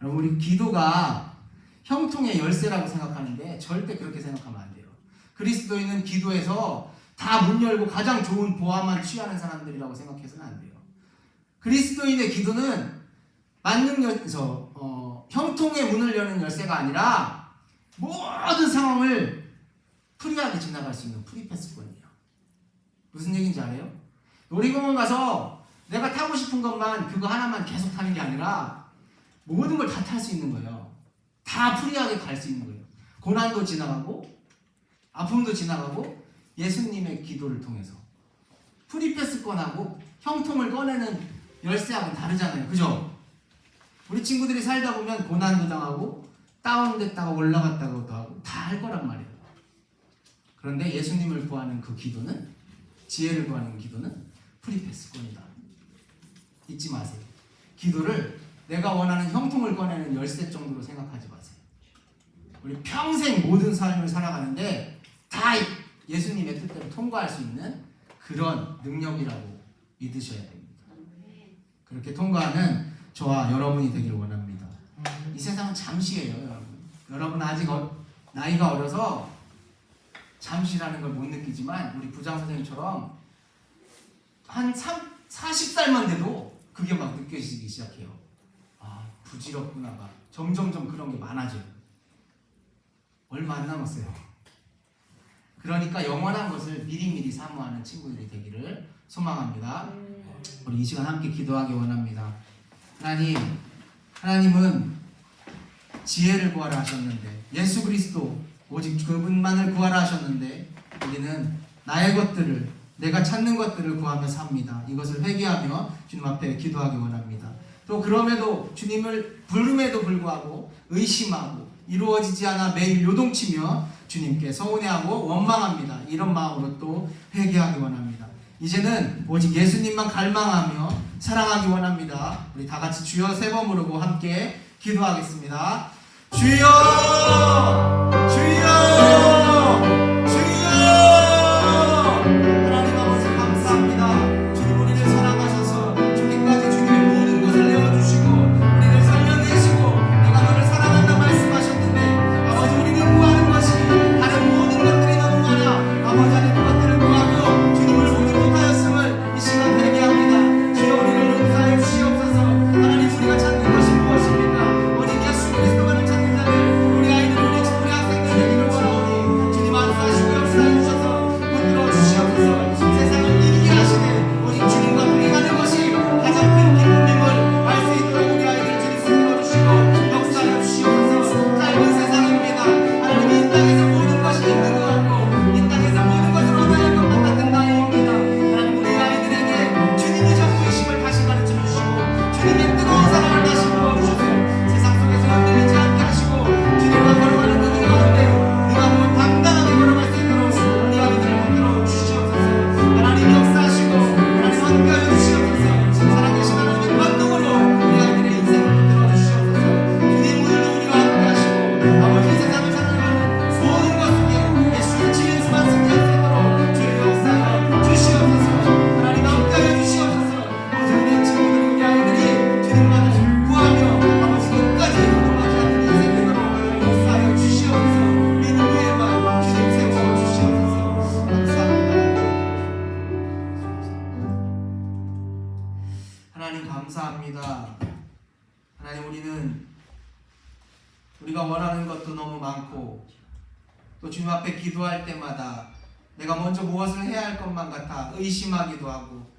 S3: 여러분 우리 기도가 형통의 열쇠라고 생각하는데 절대 그렇게 생각하면 안 돼요. 그리스도인은 기도에서 다 문 열고 가장 좋은 보화만 취하는 사람들이라고 생각해서는 안 돼요. 그리스도인의 기도는 형통의 문을 여는 열쇠가 아니라 모든 상황을 프리하게 지나갈 수 있는 프리패스권이에요. 무슨 얘기인지 알아요? 놀이공원 가서 내가 타고 싶은 것만 그거 하나만 계속 타는 게 아니라 모든 걸 다 탈 수 있는 거예요. 다 프리하게 갈 수 있는 거예요. 고난도 지나가고 아픔도 지나가고 예수님의 기도를 통해서 프리패스권하고 형통을 꺼내는 열쇠하고는 다르잖아요. 그죠? 우리 친구들이 살다 보면 고난도 당하고 다운됐다가 올라갔다가도 하고 다 할 거란 말이에요. 그런데 예수님을 구하는 그 기도는, 지혜를 구하는 기도는 프리패스권이다. 잊지 마세요. 기도를 내가 원하는 형통을 꺼내는 열쇠 정도로 생각하지 마세요. 우리 평생 모든 삶을 살아가는데 다 예수님의 뜻대로 통과할 수 있는 그런 능력이라고 믿으셔야 됩니다. 그렇게 통과하는 저와 여러분이 되길 원합니다. 이 세상은 잠시예요, 여러분. 여러분 아직 나이가 어려서 잠시라는 걸 못 느끼지만 우리 부장 선생님처럼 한 40살만 돼도 그게 막 느껴지기 시작해요. 아, 부질없구나가 점점점 그런 게 많아져요. 얼마 안 남았어요. 그러니까 영원한 것을 미리미리 사모하는 친구들이 되기를 소망합니다. 우리 이 시간 함께 기도하기 원합니다. 하나님은 지혜를 구하라 하셨는데, 예수 그리스도 오직 그분만을 구하라 하셨는데, 우리는 나의 것들을, 내가 찾는 것들을 구하며 삽니다. 이것을 회개하며 주님 앞에 기도하기 원합니다. 또 그럼에도 주님을 부름에도 불구하고 의심하고 이루어지지 않아 매일 요동치며 주님께 서운해하고 원망합니다. 이런 마음으로 또 회개하기 원합니다. 이제는 오직 예수님만 갈망하며 사랑하기 원합니다. 우리 다 같이 주여 3번 부르고 함께 기도하겠습니다. 주여! 주여! 주여! 하나님 아버지 감사합니다. 주님 우리를 사랑하셔서 저기까지 주님의 모든 것을 내어주시고 우리를 살려내시고 내가 너를 사랑한다 말씀하셨는데, 아버지 우리는 구하는 것이 다른 모든 것들이 너무 많아 아버지 안에 그것들을 구하고 주님을 보지 못하였음을 이 시간 회개합니다. 주여 우리를 용서하여 주시옵소서. 하나님 우리가 찾는 것이 무엇입니까? 오직 예수 그리스도만을 찾는 자들, 우리 아이들, 우리 학생들 되기를 원하오니 주님 안수하시고 역사해 주셔서 붙들어 주시옵소서. 세상을 이기게 하시되 오직 주님과 동행하는 것이 가장 큰 기쁨임을 알 수 있도록 우리 아이들 주님 붙들어 주시고 역사해 주시옵소서. 짧은 세상입니다. 하나님 이 땅에서 모든 것이 있는 것 같고 이 땅에서 모든 것을 얻어야 할 것만 같은 나이입니다. 하나님 우리 아이들에게 주님이 전부이심을 다시 가르쳐 주시고 주님의 뜨거운 사랑을 다시 부어주셔서 세상 속에서 흔들리지 않게 하시고 주님과 걸어가는 그 가운데 능하고 당당하게 걸어갈 수 있도록 우리 아이들을 붙들어 주시옵소서. 하나님 역사하시고 하나님 함께하여 주시옵소서. 살아계신 하나님의 권능으로 우리 아이들의 인생을 붙들어 주시옵소서. 주님 오늘도 우리와 함께하시고 아버지 세상을 살아가는 모든 것 속에 예수의 지혜에서만 승리할 수 있도록 주의 역사하여 주시옵소서. 하나님 함께하여 주시옵소서. 오직 우리 친구들, 우리 아이들이 주님만을 구하며 아버지 끝까지 도망하지 않는 인생 되도록 역사하여 주시옵소서. 믿음 위에만 주님 세워 주시옵소서. 감사합니다. 하나님 감사합니다. 하나님 우리가 원하는 것도 너무 많고 또 주님 앞에 기도할 때마다 내가 먼저 무엇을 해야 할 것만 같아 의심하기도 하고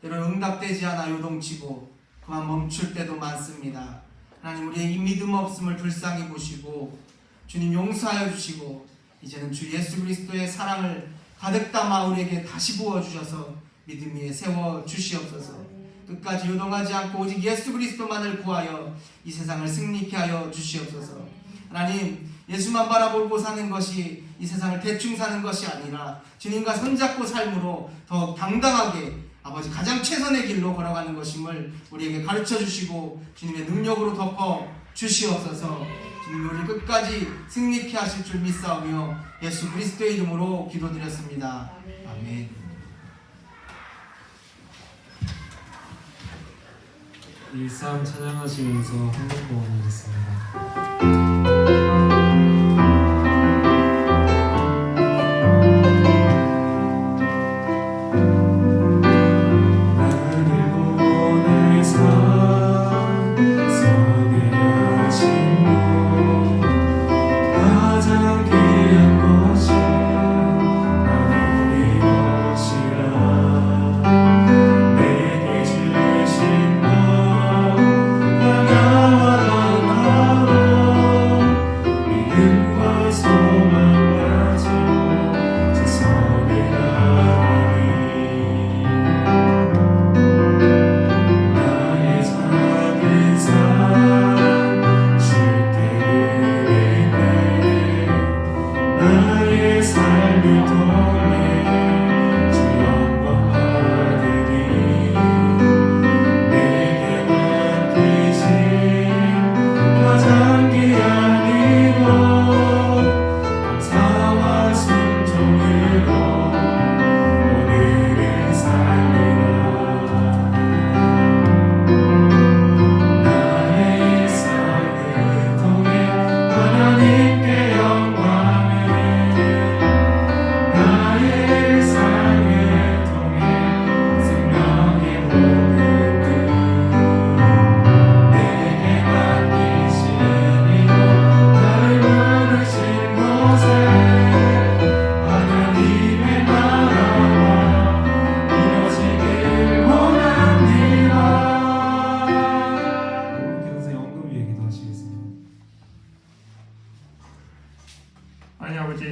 S3: 때로는 응답되지 않아 요동치고 그만 멈출 때도 많습니다. 하나님 우리의 이 믿음 없음을 불쌍히 보시고 주님 용서하여 주시고 이제는 주 예수 그리스도의 사랑을 가득 담아 우리에게 다시 부어주셔서 믿음 위에 세워 주시옵소서. 끝까지 요동하지 않고 오직 예수 그리스도만을 구하여 이 세상을 승리케 하여 주시옵소서. 하나님 예수만 바라보고 사는 것이 이 세상을 대충 사는 것이 아니라 주님과 손잡고 삶으로 더 당당하게 아버지 가장 최선의 길로 걸어가는 것임을 우리에게 가르쳐 주시고 주님의 능력으로 덮어 주시옵소서. 주님 우리 끝까지 승리케 하실 줄 믿사오며 예수 그리스도의 이름으로 기도드렸습니다. 아멘.
S1: 일상 찬양하시면서 한 번 더 원하겠습니다.
S4: 내게 맡기시 하나님 아버지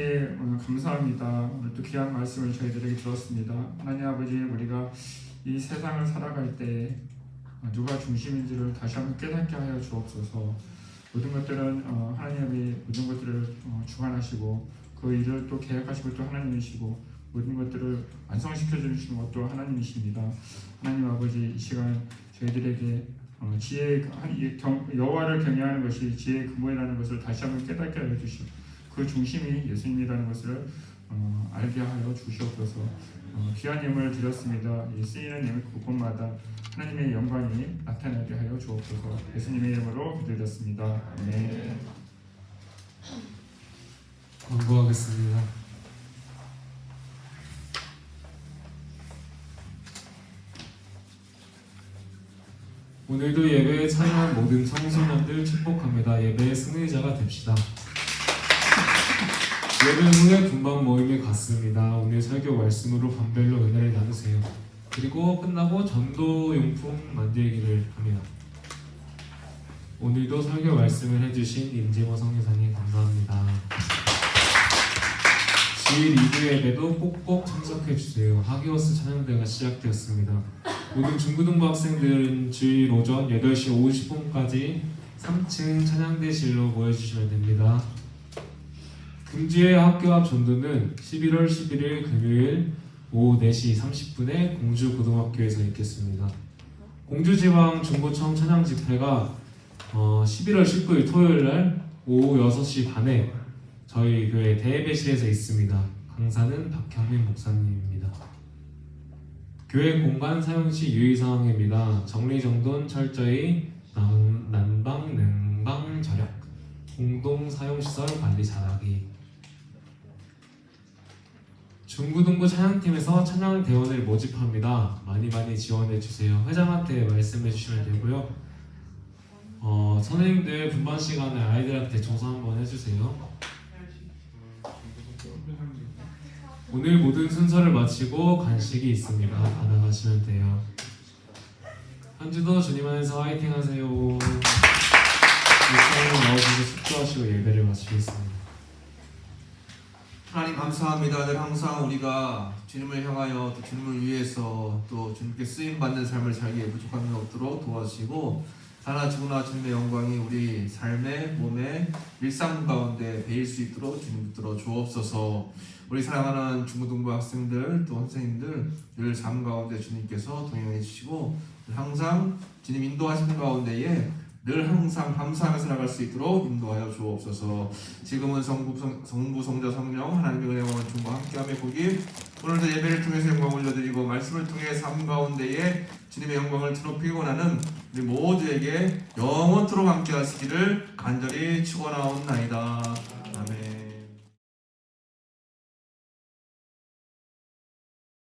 S4: 감사합니다. 오늘 또 귀한 말씀을 저희들에게 주었습니다. 하나님 아버지 우리가 이 세상을 살아갈 때 누가 중심인지를 다시 한번 깨닫게 하여 주옵소서. 모든 것들은 하나님이 모든 것들을 주관하시고 그 일을 또 계획하시고 또 하나님이시고 모든 것들을 완성시켜 주시는 것도 하나님이십니다. 하나님 아버지 이 시간 저희들에게 여호와를 경외하는 것이 지혜의 근본이라는 것을 다시 한번 깨닫게 하여 주시고 그 중심이 예수님이라는 것을 알게 하여 주시옵소서. 귀한 예물을 드렸습니다. 이 쓰이는 예물 곳곳마다 하나님의 영광이 나타나게 하여 주옵소서. 예수님의 이름으로 기도드렸습니다. 네.
S1: 광고하겠습니다. 오늘도 예배에 참여한 모든 청소년들 축복합니다. 예배의 승리자가 됩시다. 예배 후에 분방 모임이 갔습니다. 오늘 설교 말씀으로 반별로 은혜를 나누세요. 그리고 끝나고 전도용품 만들기를 합니다. 오늘도 설교 말씀을 해주신 임재모 성교사님 감사합니다. 주일 2부 예배도 꼭꼭 참석해주세요. 하기오스 찬양대가 시작되었습니다. 모든 중고등부 학생들은 주일 오전 8시 50분까지 3층 찬양대실로 모여주시면 됩니다. 금주의 학교 앞 전도는 11월 11일 금요일 오후 4시 30분에 공주고등학교에서 있겠습니다. 공주지방 중고청 찬양 집회가 11월 19일 토요일날 오후 6시 반에 저희 교회 대예배실에서 있습니다. 강사는 박형민 목사님입니다. 교회 공간 사용 시 유의사항입니다. 정리정돈 철저히 난방, 냉방, 절약, 공동사용시설 관리 잘하기. 중고등부 찬양팀에서 찬양대원을 모집합니다. 많이 지원해주세요. 회장한테 말씀해주시면 되고요. 선생님들 분반 시간에 아이들한테 조사 한번 해주세요. 오늘 모든 순서를 마치고 간식이 있습니다. 받아가시면 돼요. 한 주도 주님 안에서 화이팅 하세요. 일상으로 나오셔서 숙제하시고 예배를 마치겠습니다.
S5: 하나님 감사합니다. 늘 항상 우리가 주님을 향하여 또 주님을 위해서 또 주님께 쓰임받는 삶을 살기에 부족함이 없도록 도와주시고 살아 죽으나 주님의 영광이 우리 삶의 몸의 일상 가운데 배일 수 있도록 주님 붙들어 주옵소서. 우리 사랑하는 중고등부 학생들 또 선생님들 늘 삶 가운데 주님께서 동행해 주시고 항상 주님 인도하시는 가운데에 늘 항상 감사하며 살아갈 수 있도록 인도하여 주옵소서. 지금은 성부 성자 성령 하나님의 은혜와 중과 함께함의 복이 오늘도 예배를 통해서 영광 올려드리고 말씀을 통해 삶 가운데에 주님의 영광을 드높이기 원하는 우리 모두에게 영원토록 함께하시기를 간절히 축원하옵나이다. 아멘.